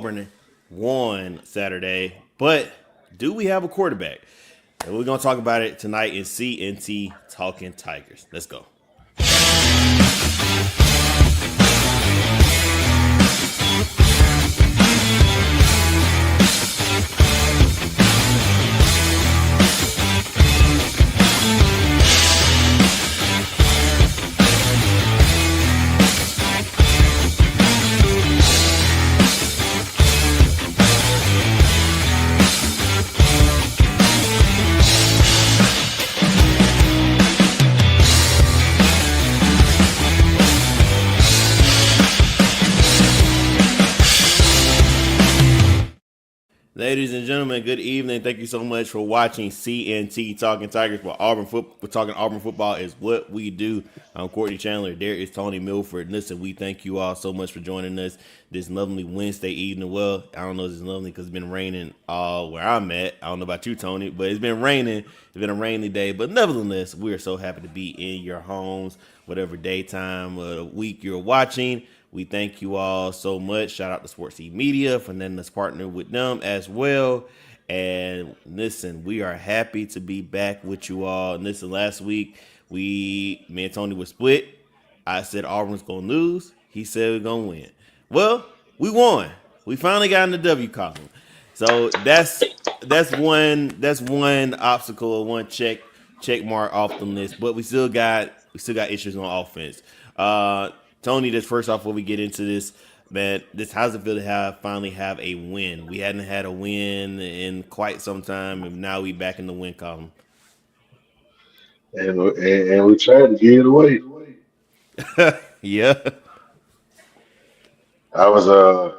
Auburn won Saturday, but do we have a quarterback? And we're gonna talk about it tonight in CNT Talking Tigers. Let's go. Ladies and gentlemen, good evening. Thank you so much for watching CNT Talking Tigers. We're talking Auburn football is what we do. I'm Courtney Chandler. There is Tony Milford. Listen, we thank you all so much for joining us this lovely Wednesday evening. Well, I don't know if it's lovely because it's been raining all where I'm at. I don't know about you, Tony, but it's been raining. It's been a rainy day, but nevertheless, we are so happy to be in your homes, whatever daytime of the week you're watching. We thank you all so much. Shout out to Sports E Media for letting us partner with them as well. And listen, we are happy to be back with you all. And listen, last week, me and Tony were split. I said Auburn's going to lose. He said we're going to win. Well, we won. We finally got in the W column. So that's one obstacle, one check mark off the list. But we still got issues on offense. Tony, just first off, before we get into this, man, how's it feel to finally have a win? We hadn't had a win in quite some time, and now we back in the win column. And we tried to give it away. Yeah. I was uh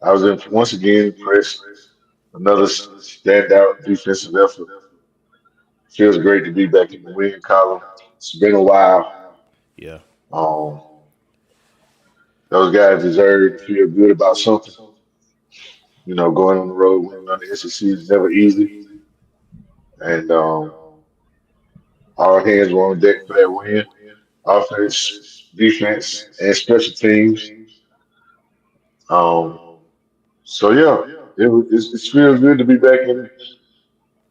I was once again impressed. Another standout defensive effort. Feels great to be back in the win column. It's been a while. Yeah. Um, those guys deserve to feel good about something. Going on the road, winning on the SEC is never easy, and all hands were on deck for that win. Offense, defense, and special teams. Um, so yeah, it feels good to be back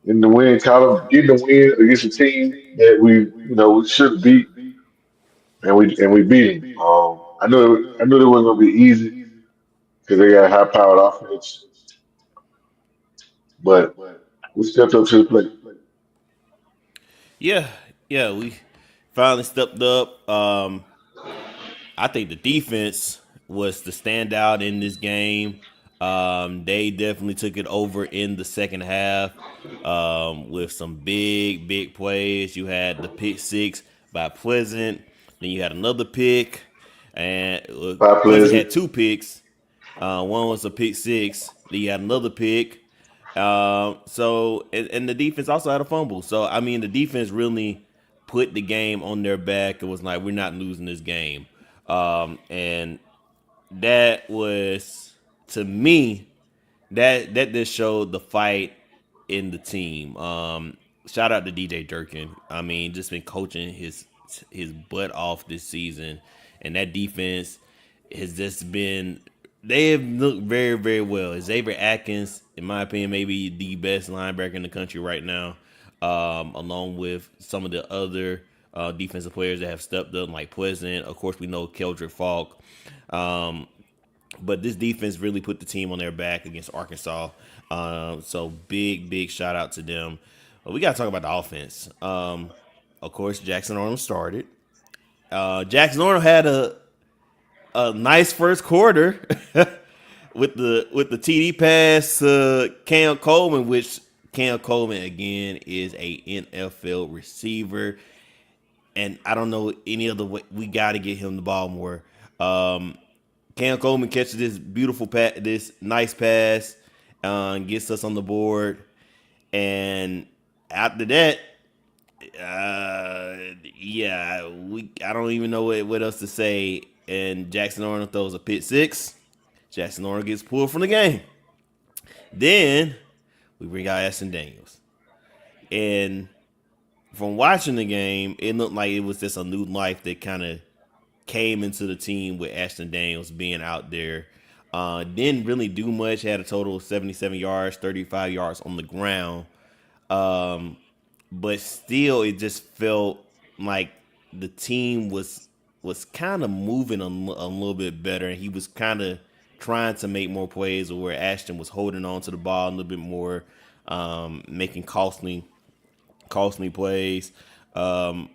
in the win column, getting the win against a team that we should beat, and we beat them. I knew it wasn't gonna be easy because they got a high powered offense, but we stepped up to the plate. Yeah. Yeah. We finally stepped up. I think the defense was the standout in this game. They definitely took it over in the second half with some big plays. You had the pick six by Pleasant. Then you had another pick, and By Pleasant Pleasant, had two picks. One was a pick six. Then you had another pick. And the defense also had a fumble. So I mean, the defense really put the game on their back. It was like we're not losing this game, and that was to me that just showed the fight in the team. Shout out to DJ Durkin. I mean, just been coaching his butt off this season, and that defense has just been. They have looked very well. Xavier Atkins, in my opinion, maybe the best linebacker in the country right now, along with some of the other defensive players that have stepped up, like Pleasant. Of course, we know Keldrick Falk. But this defense really put the team on their back against Arkansas. So big shout out to them. But we got to talk about the offense. Of course, Jackson Arnold started. Jackson Arnold had a nice first quarter with the TD pass to Cam Coleman, which Cam Coleman again is a NFL receiver, and I don't know any other way. We got to get him the ball more. Cam Coleman catches this beautiful this nice pass, gets us on the board, and after that, I don't even know what else to say. And Jackson Arnold throws a pick six. Jackson Arnold gets pulled from the game. Then we bring out Ashton Daniels, and from watching the game, it looked like it was just a new life that kind of came into the team with Ashton Daniels being out there. Didn't really do much. Had a total of 77 yards, 35 yards on the ground. Um, but still, it just felt like the team was kind of moving a little bit better, and he was kind of trying to make more plays, where Ashton was holding on to the ball a little bit more, making costly plays. Um,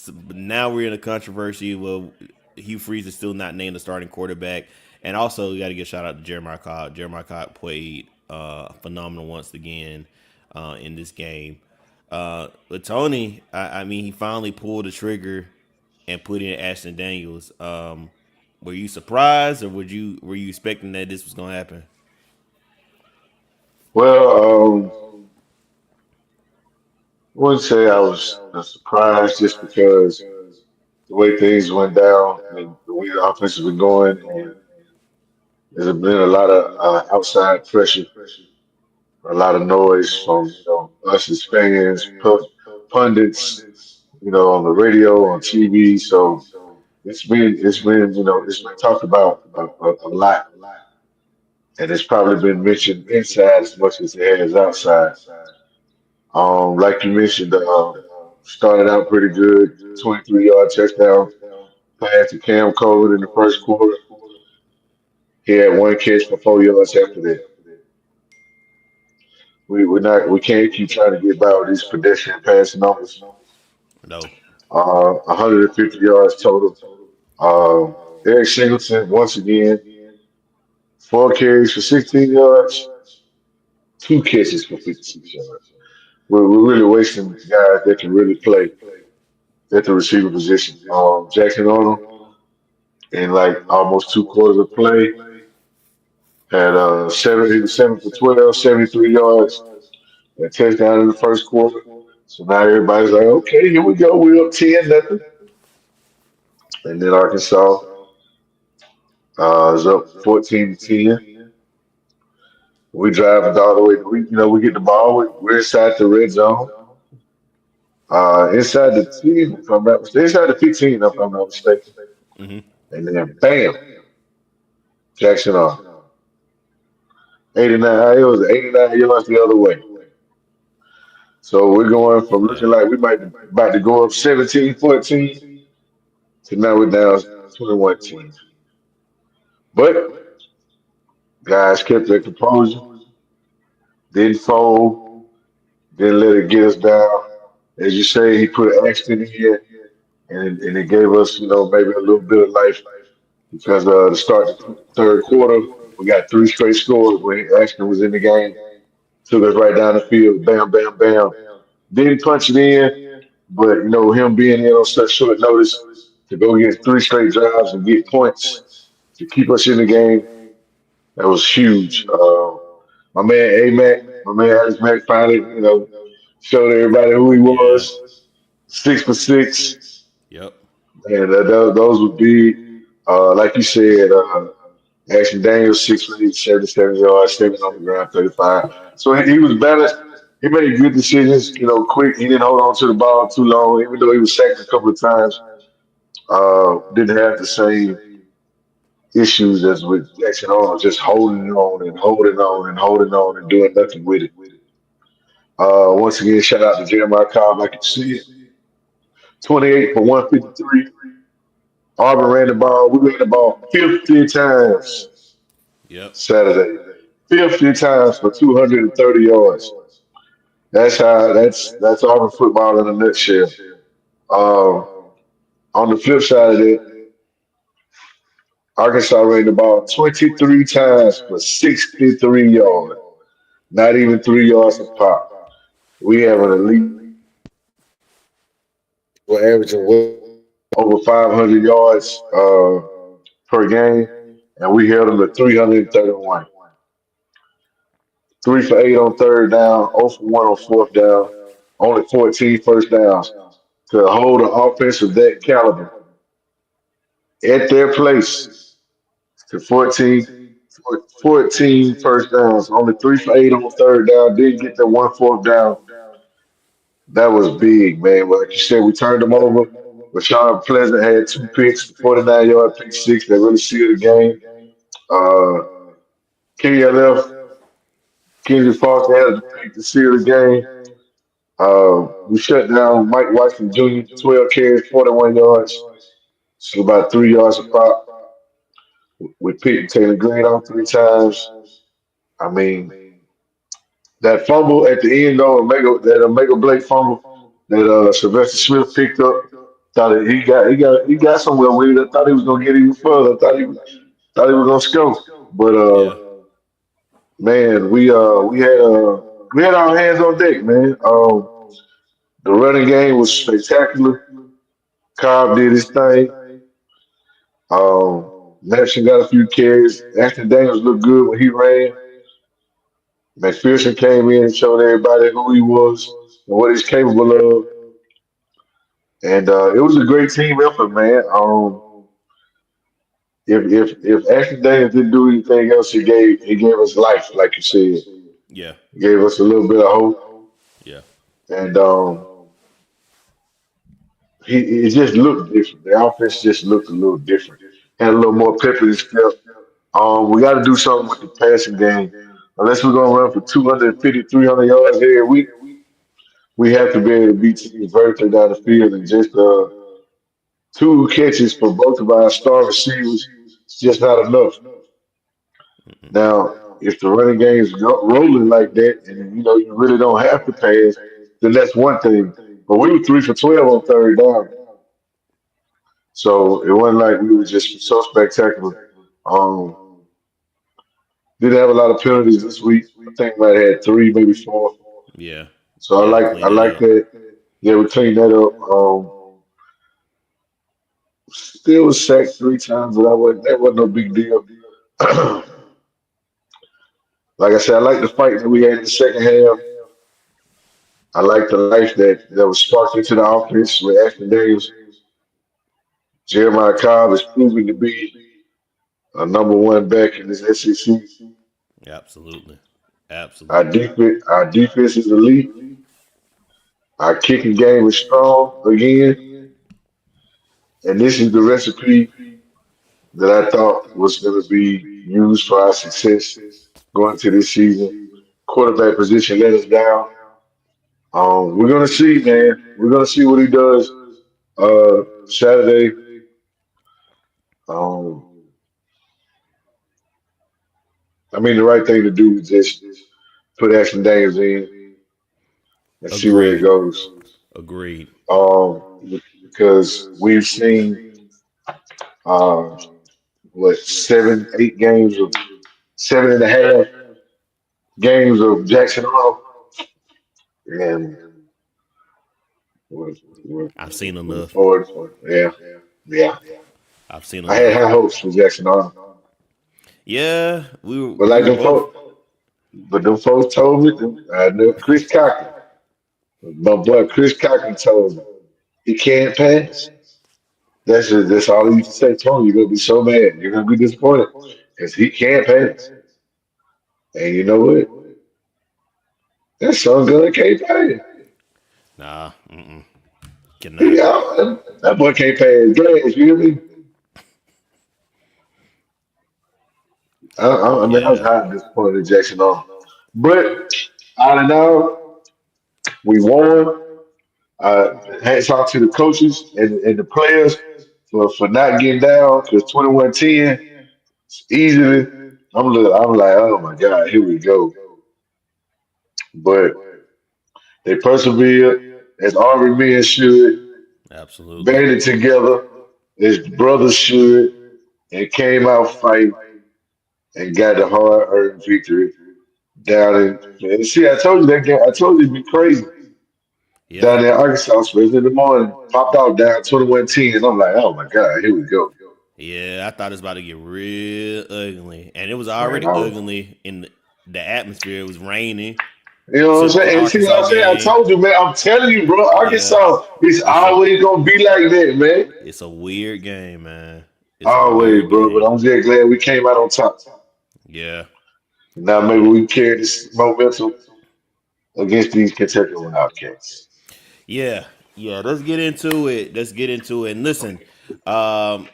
but now we're in a controversy. Well, Hugh Freeze is still not named the starting quarterback, and also we got to give a shout out to Jeremiah Cobb. Jeremiah Cobb played phenomenal once again in this game. But Tony, I mean, he finally pulled the trigger and put in Ashton Daniels. Were you surprised, or were you expecting that this was going to happen? Well, I wouldn't say I was surprised just because the way things went down and the way the offense has been going, and there's been a lot of outside pressure, a lot of noise from us as fans, pundits, on the radio, on TV. So it's been it's been talked about a lot, and it's probably been mentioned inside as much as it has outside. Like you mentioned, started out pretty good, 23-yard touchdown pass to Cam Cole in the first quarter. He had one catch for 4 yards after that. We can't keep trying to get by with these pedestrian passing numbers. No. 150 yards total. Um, Eric Singleton once again, 4 carries for 16 yards, 2 catches for 56 yards. We're really wasting guys that can really play at the receiver position. Jackson Arnold in like almost 2 quarters of play had he was 7 for 12, 73 yards, and a touchdown in the first quarter. So now everybody's like, okay, here we go. We're up 10-0. And then Arkansas is up 14-10. We drive it all the way. We get the ball. We're inside the red zone. Inside the 10, if I'm not mistaken. Inside the 15, if I'm not mistaken. Mm-hmm. And then bam, Jackson on 89. It was 89 yards the other way. So we're going from looking Yeah. like we might be about to go up 17-14 to now we're down 21-10. But guys kept their composure, didn't fold, didn't let it get us down. As you say, he put an accident in, and it gave us, maybe a little bit of life because to start the third quarter, we got 3 straight scores when Ashton was in the game. Took us right down the field, bam, bam, bam. Didn't punch it in, but him being in on such short notice to go get 3 straight drives and get points to keep us in the game, that was huge. My man my man Alex Mack finally, showed everybody who he Yeah. was. 6 for 6, Yep. and those would be, like you said, Ashton Daniels 6 for 8, 77 yards, 7 on the ground, 35. So he was balanced. He made good decisions, quick. He didn't hold on to the ball too long, even though he was sacked a couple of times. Didn't have the same issues as with Jackson Arnold, just holding on and holding on and holding on and doing nothing with it. Once again, shout out to Jeremiah Cobb, like you said, 28 for 153. Auburn ran the ball. We ran the ball 50 times Yep. Saturday. 50 times for 230 yards. That's Auburn football in a nutshell. Um, on the flip side of that, Arkansas ran the ball 23 times for 63 yards. Not even 3 yards a pop. We have an elite. We're averaging over 500 yards per game, and we held them to 331. 3 for 8 on third down, 0 for 1 on fourth down, only 14 first downs. To hold an offense of that caliber at their place to 14 first downs, only 3 for 8 on third down, didn't get the one fourth down. That was big, man. Like you said, we turned them over. Rashawn Pleasant had 2 picks, 49-yard pick six that really sealed the game. Uh, KLF, Kendrick Foster had a pick to seal the game. We shut down Mike Watson Jr., 12 carries, 41 yards. So about 3 yards a pop. We picked Taylor Green off 3 times. I mean, that fumble at the end though, Omega Blake fumble that Sylvester Smith picked up. Thought that he got somewhere with it. I thought he was gonna get even further. I thought he was gonna score. But Yeah. man, we had our hands on deck, man. The running game was spectacular. Cobb did his thing. Nelson got a few carries. Ashton Daniels looked good when he ran. McPherson came in and showed everybody who he was and what he's capable of. And it was a great team effort, man. If Ashton Daniels didn't do anything else, he gave us life, like you said. Yeah. He gave us a little bit of hope, Yeah. and he it just looked different. The offense just looked a little different. Had a little more pep in his step. We got to do something with the passing game. Unless we're gonna run for 250, 300 yards every week, we have to be able to beat teams vertically down the field, and just two catches for both of our star receivers is just not enough. Now, if the running game is rolling like that, and you really don't have to pass, then that's one thing. But we were 3 for 12 on third down, so it wasn't like we were just so spectacular. Um, didn't have a lot of penalties this week. I think we might have had three, maybe four. Yeah. So I Yeah. They like I cleaned that like up. that. Yeah, we cleaned that up. Still was sacked 3 times, but that wasn't no big deal. Like I said, I like the fight that we had in the second half. I like the life that was sparked into the offense with Ashton Daniels. Jeremiah Cobb is proving to be a number one back in this SEC. Absolutely. Our Absolutely. defense is elite. Our kicking game is strong again, and this is the recipe that I thought was going to be used for our success going to this season. Quarterback position let us down. We're gonna see, man. We're gonna see what he does Saturday. Um, I mean, the right thing to do is just put Ashton Daniels in and see where it Agreed. goes. Agreed. Um, because we've seen uh, what 7, 8 games of Jackson Arnold, and we're, we're, I've seen we're enough. forward. Yeah, yeah. I've seen I had enough. high hopes for Jackson Arnold, Yeah. but We like were them both. folks, them folks told me, I know Chris Cocker, my boy Chris Cocker told me he can't pass. That's all he used to say. Tony, you're gonna be so mad, you're gonna be disappointed because he can't pass. And you know what? That son gun can't pass. Nah. Mm-mm. Cannot. That boy can't pass gas. You hear me? I mean, I was Yeah. highly disappointed in Jackson Arnold. But all in all, we won. Hats off to the coaches and the players for not getting down because 21-10 easily. I'm like, oh my God, here we go. But they persevered as Auburn men should, Absolutely. banded together as brothers should, and came out fighting and got the hard earned victory down and see, I told you that game. I told you it'd be crazy Yeah. down there in Arkansas, especially in the morning. Popped out down 21-10. I'm like, oh my God, here we go. Yeah. I thought it was about to get real ugly, and it was Man, already I was, ugly in the atmosphere. It was raining. you know what I'm Typical saying? And see what Arkansas I'm saying? I game. told you, man. I'm telling you, bro. Yeah. Arkansas is It's a always gonna be like that, man. it's a weird game, man. It's a Always, weird bro. But game. I'm just glad we came out on top. Yeah. Now maybe Yeah. we can carry this momentum against these Kentucky Wildcats. Yeah. Yeah. Let's get into it. Let's get into it. And listen, um,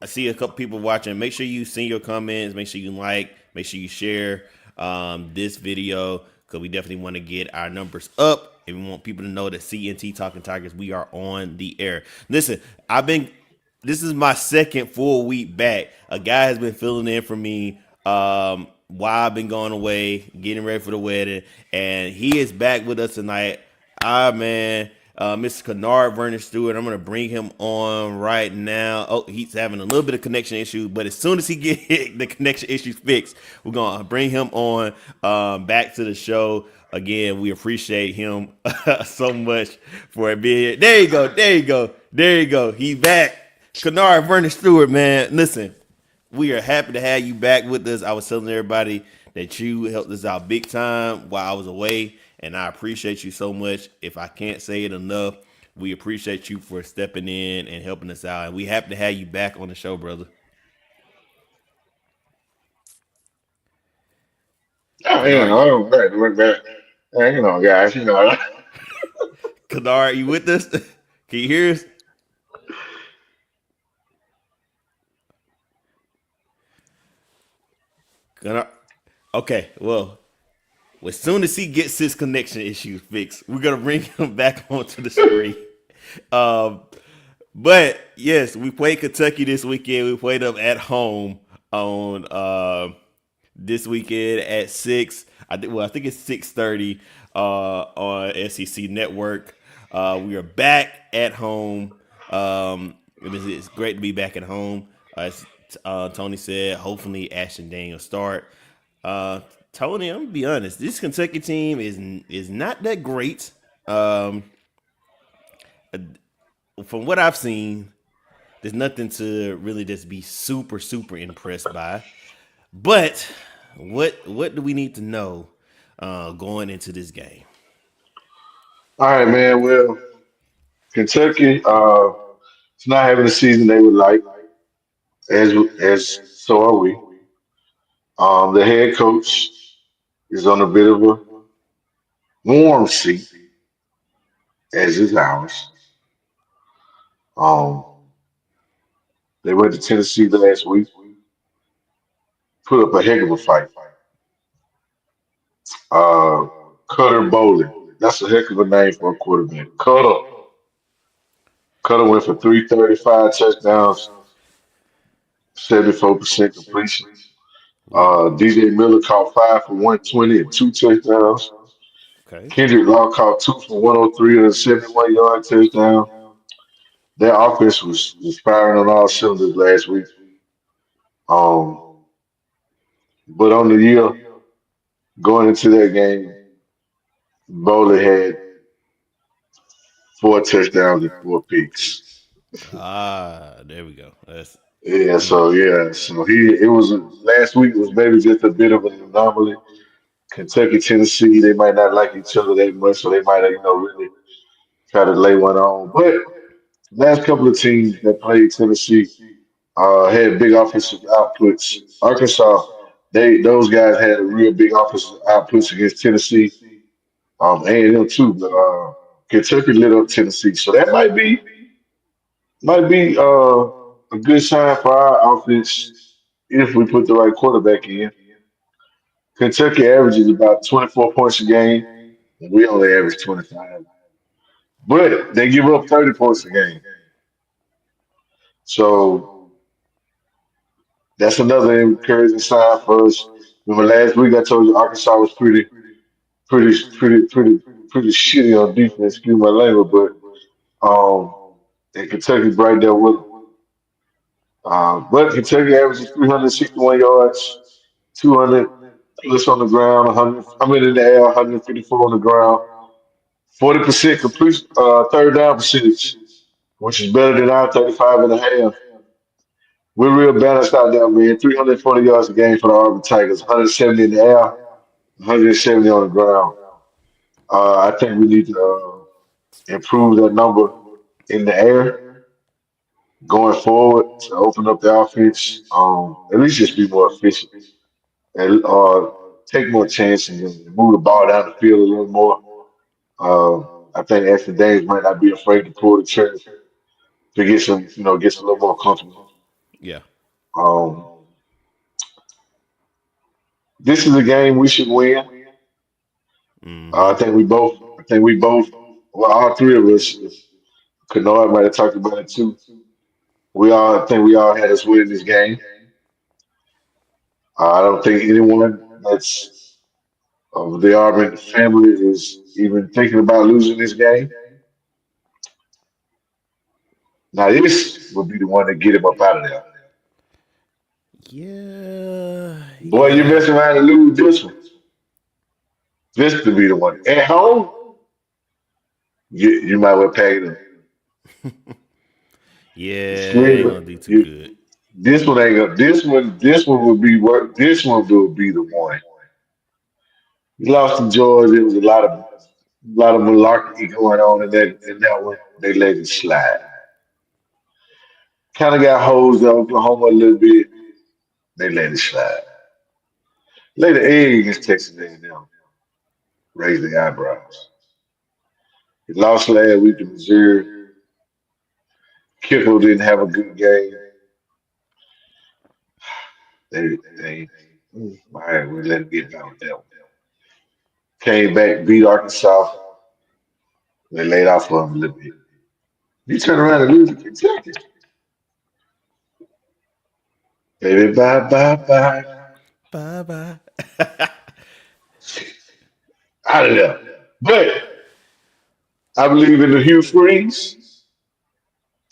I see a couple people watching. Make sure you send your comments. Make sure you like. Make sure you share this video because we definitely want to get our numbers up, and we want people to know that CNT Talking Tigers, we are on the air. Listen, I've been. This is my second full week back. A guy has been filling in for me while I've been going away, getting ready for the wedding, and he is back with us tonight. Man, Mr. Kennard Vernon Stewart. I'm gonna bring him on right now. Oh, he's having a little bit of connection issues, but as soon as he get the connection issues fixed, we're gonna bring him on back to the show. Again, we appreciate him so much for being here. There you go. There you go. There you go. He's back. Kennard Vernon Stewart, man. Listen, we are happy to have you back with us. I was telling everybody that you helped us out big time while I was away, and I appreciate you so much. If I can't say it enough, we appreciate you for stepping in and helping us out. And we happy to have you back on the show, brother. Oh, Kennard, I don't look back. Guys, Kennard, you with us? Can you hear us? Kennard? Okay, well, as soon as he gets his connection issues fixed, we're gonna bring him back onto the screen. Um, but yes, we played Kentucky this weekend. We played them at home on this weekend at 6. I think it's 6:30 on SEC Network. We are back at home. It's great to be back at home. As Tony said, hopefully Ashton Daniel start. Uh, Tony, I'm gonna be honest. This Kentucky team is not that great. Um, from what I've seen, there's nothing to really just be super impressed by. But what do we need to know going into this game? all right, man. Well, Kentucky, it's not having the season they would like, as as so are we. The head coach is on a bit of a warm seat, as is ours. Um, they went to Tennessee last week, put up a heck of a fight. Uh, Cutter Bowling. That's a heck of a name for a quarterback. Cutter went for 335 touchdowns, 74% completion. Ooh, DJ Miller caught 5 for 120 and 2 touchdowns. okay. Kendrick Law caught 2 for 103 and a 71-yard touchdown. Their offense was firing on all cylinders last week. Um, but on the year, going into that game, Bowling had 4 touchdowns and 4 picks. There we go. That's Yeah, mm, so it was last week was maybe just a bit of an anomaly. Kentucky, Tennessee, they might not like each other that much, so they might really try to lay one on. But last couple of teams that played Tennessee had big offensive outputs. Arkansas, those guys had a real big offensive outputs against Tennessee, A&M too. But Kentucky lit up Tennessee, so that might be a good sign for our offense if we put the right quarterback in. Kentucky averages about 24 points a game. And we only average 25, but they give up 30 points a game. So that's another encouraging sign for us. Remember last week I told you Arkansas was pretty shitty on defense. Excuse my language, but and Kentucky's right there with them. But Kentucky averages 361 yards, 200 plus on the ground, 100. I mean in the air, 154 on the ground, 40% complete third down percentage, which is better than our 35 and a half. We're real balanced out there, man. 340 yards a game for the Auburn Tigers, 170 in the air, 170 on the ground. I think we need to improve that number in the air going forward to open up the offense. At least just be more efficient and take more chances and move the ball down the field a little more. I think Ashton Davis might not be afraid to pull the trigger to get some, get a little more comfortable. Yeah. Um, this is a game we should win. Mm-hmm. I think we both, well, all three of us, Kennard might have talked about it too. I think we all had us win this game. I don't think anyone that's of the Auburn family is even thinking about losing this game. Now, this would be the one to get him up out of there. Yeah. Boy, you Yeah. mess around and lose this one. This could be the one. At home, you might well pack it up. Yeah, it ain't Spread, gonna do too you, good. this one ain't gonna. This one would be what. This one will be the one. You lost to Georgia. There was a lot of malarkey going on in that one. They let it slide. Kind of got hosed at Oklahoma a little bit. They let it slide. Laid the egg against Texas A&M. Raised the eyebrows. He lost last week to Missouri. Kickle didn't have a good game. They all right, we let him get down with that one. Came back, beat Arkansas. They laid off for him a little bit. You turn around and lose to Kentucky. Baby, bye, bye, bye. Bye bye. Out of there. But I believe in the Hugh Freeze.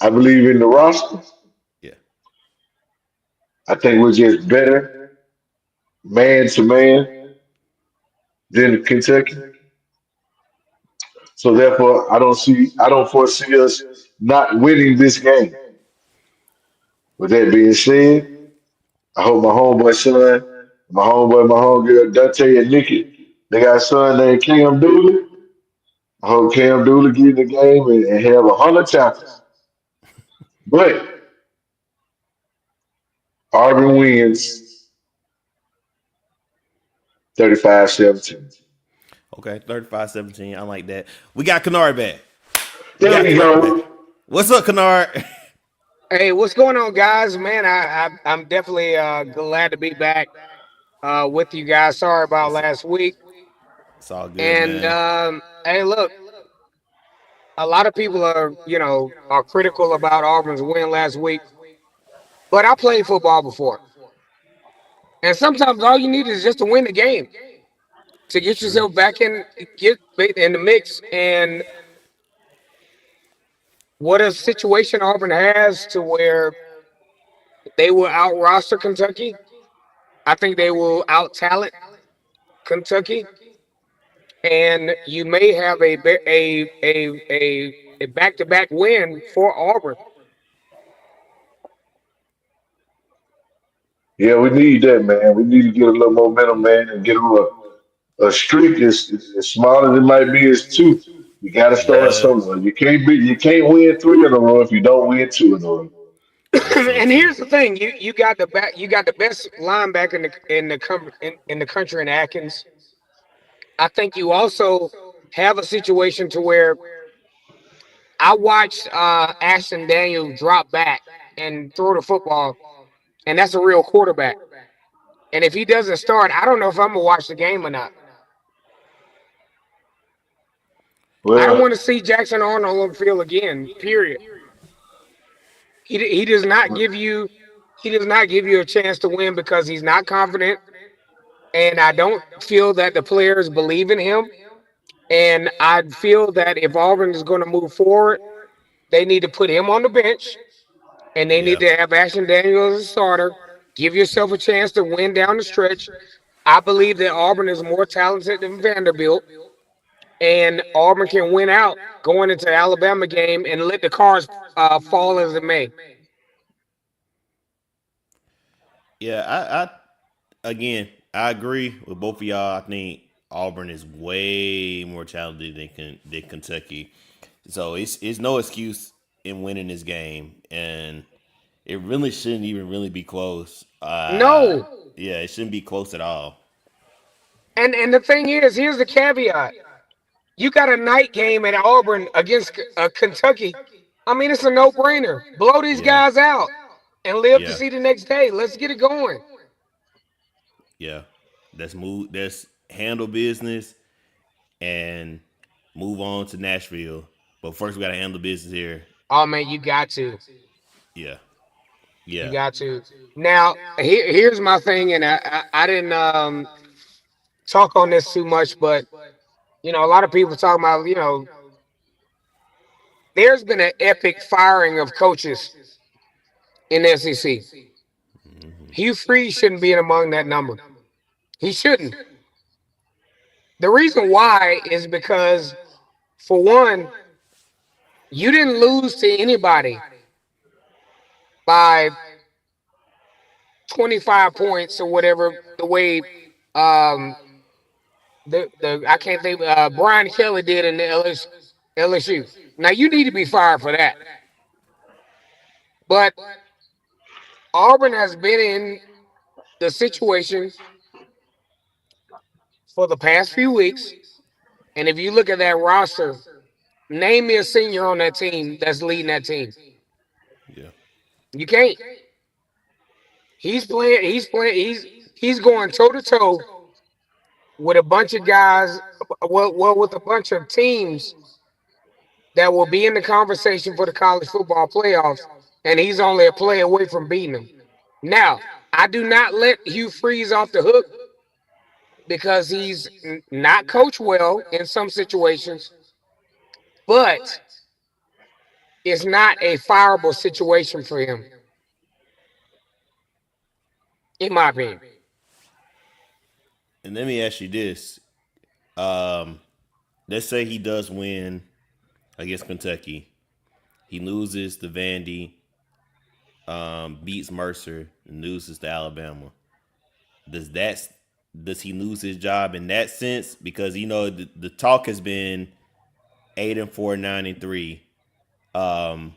I believe in the roster. Yeah. I think we're just better man to man than Kentucky. So therefore, I don't foresee us not winning this game. With that being said, I hope my homegirl Dante and Nikki, they got a son named Cam Dooley. I hope Cam Dooley get in the game and have 100 tackles. But Auburn wins 35-17. Okay, 35-17. I like that. We got Kennard back. We There got we Kennard back. go. What's up, Kennard? Hey, what's going on, guys? Man, I'm definitely glad to be back with you guys. Sorry about it's, last week. it's all good, And man. hey, look, a lot of people are critical about Auburn's win last week, but I played football before, and sometimes all you need is just to win the game to get True. yourself get in the mix. And what a situation Auburn has to where they will out roster Kentucky. I think they will out talent Kentucky, and you may have a back to back win for Auburn. Yeah, we need that, man. We need to get a little momentum, man, and get on a streak as small as it might be is two. You got to start Yeah, somewhere. You can't win three in a row if you don't win two in a row. that's so And true. here's the thing: you got the best linebacker in the country in Atkins. I think you also have a situation to where I watched Ashton Daniels drop back and throw the football, and that's a real quarterback. And if he doesn't start, I don't know if I'm gonna watch the game or not. I don't Well, want to see Jackson Arnold on the field again. Period. He does not give you a chance to win because he's not confident, and I don't feel that the players believe in him. And I feel that if Auburn is going to move forward, they need to put him on the bench, and they need Yeah. to have Ashton Daniels as a starter. Give yourself a chance to win down the stretch. I believe that Auburn is more talented than Vanderbilt, and Auburn can win out going into the Alabama game and let the cards fall as it may. Yeah, again, I agree with both of y'all. I think Auburn is way more talented than Kentucky, so it's no excuse in winning this game, and it really shouldn't even really be close. No, Yeah, it shouldn't be close at all. and the thing is, here's the caveat: you got a night game at Auburn against Kentucky. I mean, it's a no brainer. Blow these Yeah, guys out. and live to Yeah. see the next day. Let's get it going. Yeah. Let's move. Let's handle business and move on to Nashville. But first, we got to handle business here. Oh man, you got to. Yeah. You Yeah. got to. Now, here's my thing, and I didn't talk on this too much, but a lot of people talking about, there's been an epic firing of coaches in the SEC. Hmm. Hugh Freeze shouldn't be in among that number. He shouldn't. The reason why is because, for one, you didn't lose to anybody by 25 points or whatever. The way um, the I can't think Brian Kelly did in the LSU. Now you need to be fired for that. But Auburn has been in the situation for the past few weeks, and if you look at that roster, name me a senior on that team that's leading that team. Yeah. You can't. He's playing. He's playing. He's going toe to toe with a bunch of guys. Well, with a bunch of teams that will be in the conversation for the college football playoffs, and he's only a play away from beating them. Now, I do not let Hugh Freeze off the hook because he's not coached well in some situations, but it's not a fireable situation for him, in my opinion. And let me ask you this: um, let's say he does win against Kentucky. He loses to Vandy, beats Mercer, and loses to Alabama. Does that does he lose his job in that sense? Because the talk has been 8-4, 9-3, um,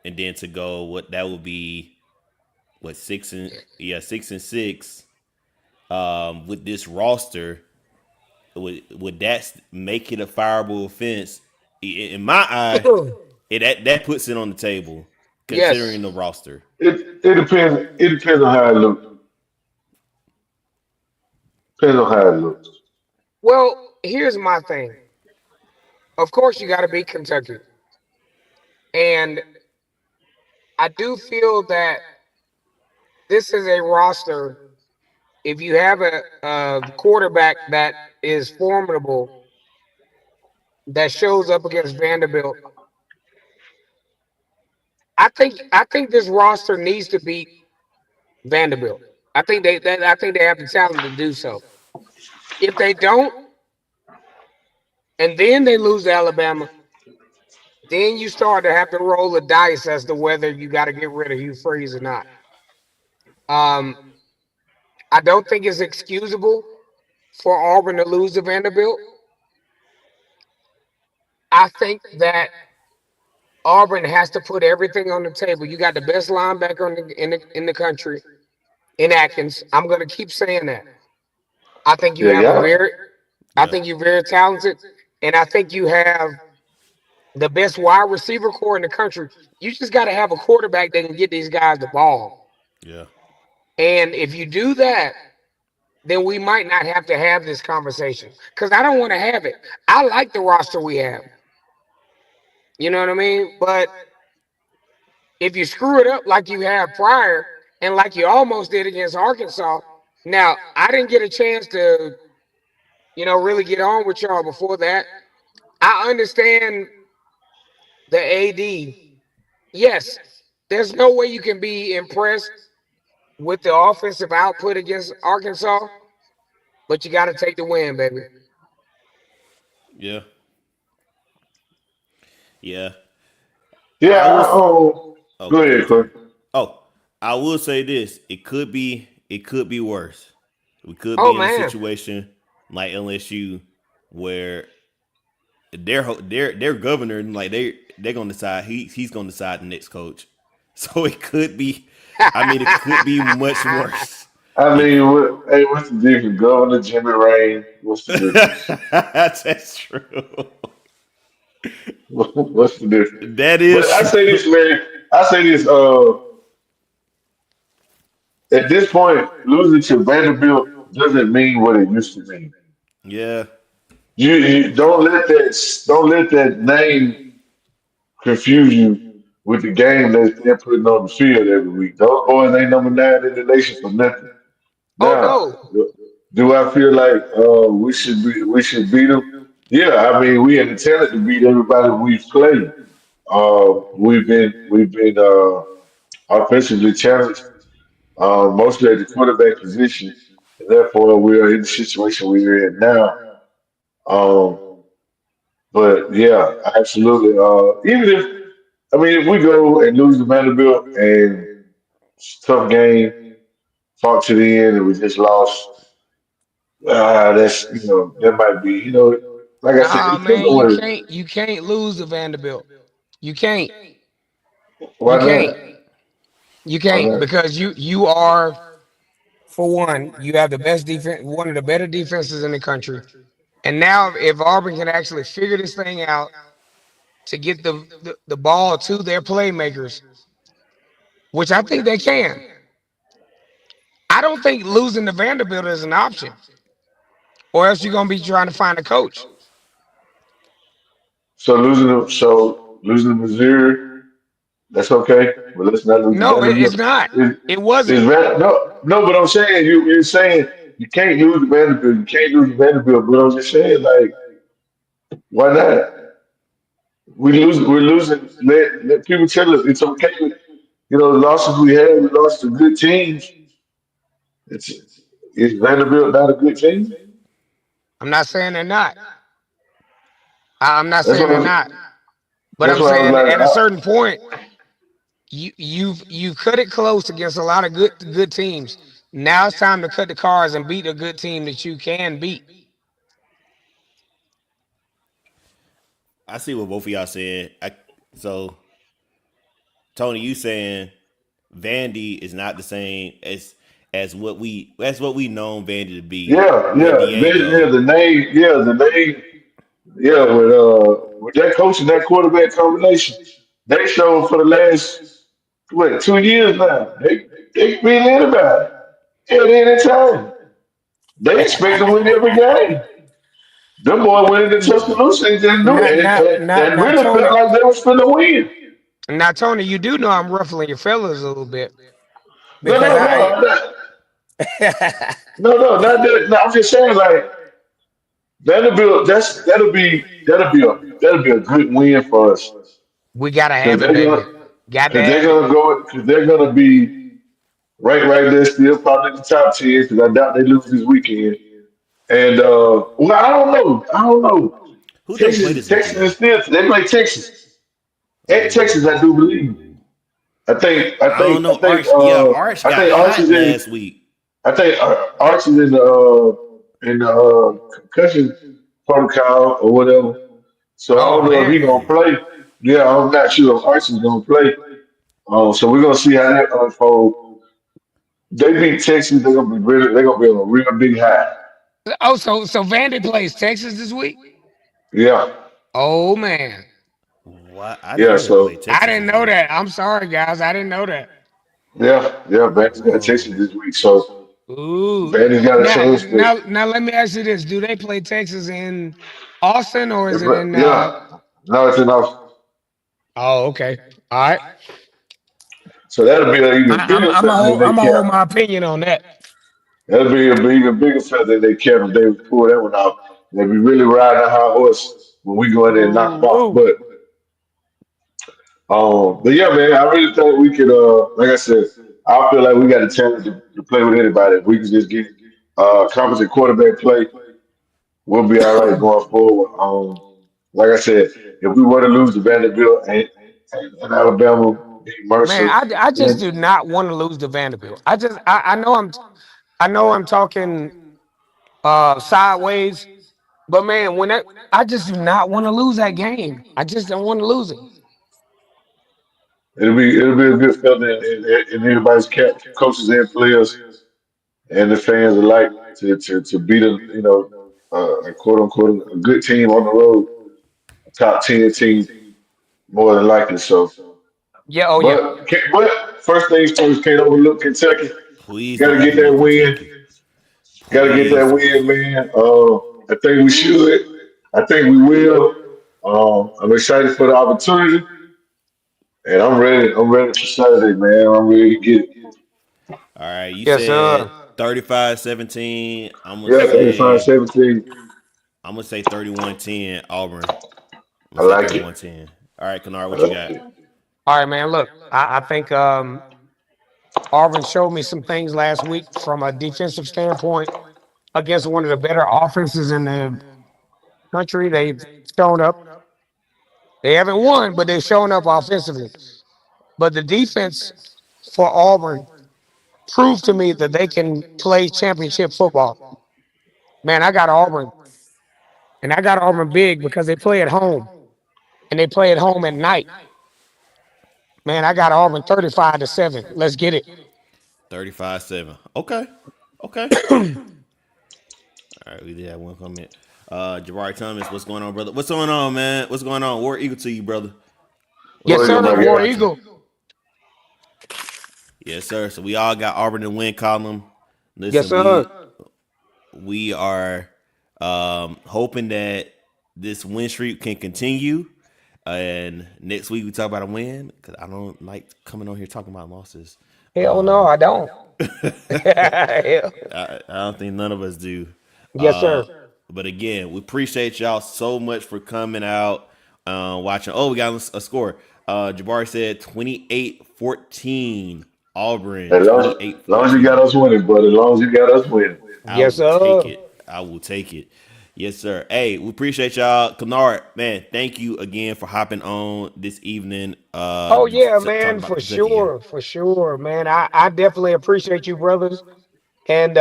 and then to go what that would be what 6-6, with this roster. Would that make it a fireable offense? In my eye, that puts it on the table Yes. considering the roster. It depends. It depends on how it looks. Depends on how it looks. Well, here's my thing. Of course, you got to beat Kentucky, and I do feel that this is a roster. If you have a quarterback that is formidable, that shows up against Vanderbilt, I think this roster needs to beat Vanderbilt. I think they have the talent to do so. If they don't, and then they lose to Alabama, then you start to have to roll the dice as to whether you got to get rid of Hugh Freeze or not. Um, I don't think it's excusable for Auburn to lose to Vanderbilt. I think that Auburn has to put everything on the table. You got the best linebacker in the country in Atkins. I'm going to keep saying that. I think you Yeah, have a yeah. very, I Yeah, think you're very talented, and I think you have the best wide receiver core in the country. You just got to have a quarterback that can get these guys the ball. yeah, And if you do that, then we might not have to have this conversation because I don't want to have it. I like the roster we have. You know what I mean? But if you screw it up like you have prior and like you almost did against Arkansas, now I didn't get a chance to, really get on with y'all before that. I understand the AD. Yes, there's no way you can be impressed with the offensive output against Arkansas, but you got to take the win, baby. yeah, yeah. Yeah. I was. Oh, Go go ahead, ahead, Terry. Clay. Oh, I will say this: it could be worse. We could Oh be in a man, situation like LSU where their governor, like they're gonna decide he's gonna decide the next coach. So it could be. I mean, it could be much worse. I It. mean, hey, what's the difference? Governor Jimmy Rain. What's the difference? That's true. What's the difference? That But is I say true. this, man. I say this. at this point, losing to Vanderbilt doesn't mean what it used to mean. Yeah, You don't let that name confuse you with the game that they're putting on the field every week. Those boys ain't number 9 in the nation for nothing. Oh Now, no. do I feel like we should beat them? Yeah, I mean we had the talent to beat everybody we've played. We've been offensively challenged, mostly at the quarterback position, and therefore we are in the situation we're in now. Um, but yeah, absolutely. Even if I mean if we go and lose to Vanderbilt and it's a tough game, fought to the end, and we just lost. That might be like I said, it Nah, depends man, on what. you can't lose to Vanderbilt. You can't. Why You can't. not? You Why can't not? because you are, for one, you have the best defense, one of the better defenses in the country. And now if Auburn can actually figure this thing out to get the ball to their playmakers, which I think they can. I don't think losing to Vanderbilt is an option, or else you're gonna be trying to find a coach. So losing to Missouri, that's okay, but let's not lose to No, it's Vanderbilt. not. Is It is wasn't. no? But I'm saying you're saying you can't lose to Vanderbilt. You can't lose to Vanderbilt. But I'm just saying like why not? We're losing. Let people tell us it's okay. The losses we had, we lost to good teams. It's is Vanderbilt not a good team? I'm not saying they're not. I'm not That's saying what they're I'm. not. But That's I'm why I was saying like, at a certain point, you've cut it close against a lot of good teams. Now it's time to cut the cards and beat a good team that you can beat. I see what both of y'all said. So Tony, you saying Vandy is not the same as what we known Vandy to be yeah, with yeah, yeah, Diego. the name, yeah, with that coach and that quarterback combination, they showed for the last 2 years now. They beat anybody at any time. They expect to win every game. Them boy went into Tuscaloosa and didn't do Not it, not not and not really felt Tony. like they was finna win. Now Tony, you do know I'm ruffling your feathers a little bit No, because no, no, not that. No, I'm just saying like Vanderbilt. That'll be a good win for us we gotta because have it, they're baby. gonna Got to because they're have it. gonna go because they're gonna be right there still probably in the top 10 because I doubt they lose this weekend. And well, I don't know. Who they play Texas, this Texas is weekend? still they play Texas at Texas. I do believe. Oh, I think I I don't think I know. think Arch, yeah, Arch I got think Arch hot is in. last week. I think Arch is in the concussion protocol or whatever. So I Oh don't know if man. he gonna play. Yeah, I'm not sure if Arch is gonna play. So we're gonna see how that unfolds. They beat Texas. They're gonna be really. They're gonna be on a real big high. Oh, so Vandy plays Texas this week? Yeah, Oh man. What? I didn't yeah. know they played So I Texas didn't this know week. that. I'm sorry, guys. I didn't know that. yeah. Vandy's got Texas Whoa. this week. So Ooh. Vandy's got a Now, chance to. now, let me ask you this: do they play Texas in Austin or is it in? Yeah. No, it's enough. Oh, okay. All right. So that'll be an even bigger feather than they I'm gonna hold cap. my opinion on that. That'll be an even bigger feather than they cap if they pull that one off. They'll be really riding a high horse when we go in there and knock them Ooh, off. ooh. But yeah, man, I really think we could. Like I said, I feel like we got a chance to play with anybody. If we can just get competent quarterback play, we'll be all right going forward. Like I said, if we were to lose to Vanderbilt and Alabama beat Man, Mercer, I just then do not want to lose to Vanderbilt. I know I'm talking sideways, but man, I just do not want to lose that game. I just don't want to lose it. it'll be a good feeling in everybody's cap, coaches and players and the fans alike to beat a quote unquote a good team on the road, a top 10 team more than likely. So, Yeah, oh yeah. but first things first, can't overlook Kentucky. Please Got don't to get open that up win. Kentucky. Got to get that Please don't. win, man. I think we should. I think we will. I'm excited for the opportunity, and I'm ready. I'm ready for Saturday, man. I'm ready to get it. All right, you Yes, said sir. 35-17. I'm gonna Yeah, say 35-17. 31-10 Auburn. I'm gonna I say like it. 31-10. All right, Kennard, I what you like got? it. All right, man. Look, I think Auburn showed me some things last week from a defensive standpoint against one of the better offenses in the country. They've shown up. They haven't won, but they've shown up offensively. But the defense for Auburn proved to me that they can play championship football. Man, I got Auburn, and I got Auburn big because they play at home, and they play at home at night. Man, I got Auburn 35-7. Let's get it. 35-7. Okay. Okay. All right, we did have one comment. Jabari Thomas, what's going on, brother? What's going on, man? What's going on? War Eagle to you, brother. What's Yes, What going is it, on, sir. my man? War guy? Eagle. Yes, sir. So we all got Auburn in win column. Yes, Listen, sir. we are hoping that this win streak can continue. And next week we talk about a win because I don't like coming on here talking about losses. Hell no, Um, I don't. Hell. I don't think none of us do. Yes, Uh, sir. but again, we appreciate y'all so much for coming out, watching. Oh, we got a score. Jabari said 28-14. Auburn As long, twenty eight as long as you got fourteen. us winning, brother. As long as you got us winning. I Yes, will take sir. it. I will take it. Yes, sir. Hey, we appreciate y'all. Kennard, man, thank you again for hopping on this evening. Oh yeah, Talking man, about the for Kentucky game. sure, for sure, man. I definitely appreciate you, brothers, and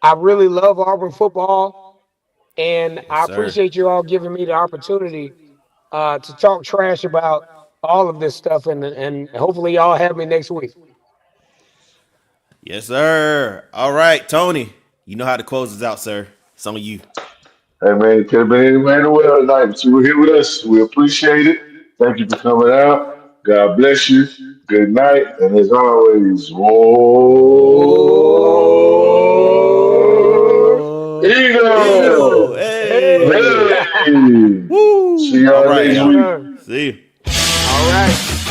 I really love Auburn football, and Yes, I sir. appreciate you all giving me the opportunity to talk trash about all of this stuff, and hopefully y'all have me next week. Yes, sir. All right, Tony. You know how to close us out, sir. It's on you. Hey, man, it could have been anywhere in the world tonight, but you were here with us. We appreciate it. Thank you for coming out. God bless you. Good night. And as always, whoa, Oh, Eagle. Eagle, Hey. hey, hey. See Woo. All y'all right, next yes, y'all. week. sir. See you. All right.